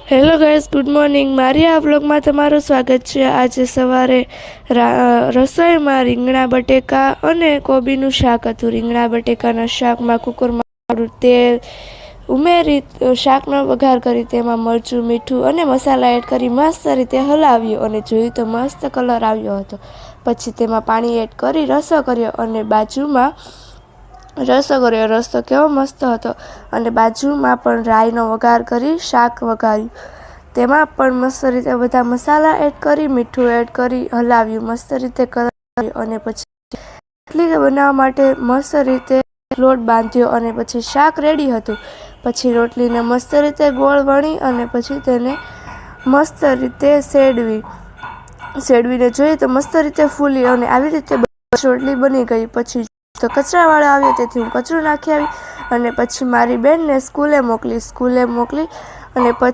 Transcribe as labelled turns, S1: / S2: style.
S1: Hello guys, good morning. મારી આ વ્લોગમાં તમારું સ્વાગત છે. આજે સવારે રસોઈમાં રીંગણા બટેકા અને કોબીનું શાક હતું. રીંગણા બટેકાના શાકમાં કુકરમાં તેલ ઉમેરી શાકનો વઘાર કરી તેમાં મરચું, મીઠું અને મસાલા એડ કરી મસ્ત રીતે હલાવ્યું અને જોયું તો મસ્ત કલર આવ્યો હતો. પછી તેમાં પાણી એડ કરી રસો કર્યો અને બાજુમાં રસો કેવો મસ્ત હતો. અને બાજુમાં પણ રાઈનો વઘાર કરી શાક વઘાર્યું. તેમાં પણ મસ્ત રીતે બધા મસાલા એડ કરી મીઠું એડ કરી હલાવ્યું, મસ્ત રીતે કર્યું અને પછી રોટલી બનાવવા માટે મસ્ત રીતે લોટ બાંધ્યો અને પછી શાક રેડી હતું. પછી રોટલીને મસ્ત રીતે ગોળ વણી અને પછી તેને મસ્ત રીતે સેડવીને જોઈએ તો મસ્ત રીતે ફૂલી અને આવી રીતે રોટલી બની ગઈ. પછી તો કચરાવાળો આવ્યો તેથી હું કચરું નાખી આવી અને પછી મારી બેનને સ્કૂલે મોકલી અને પછી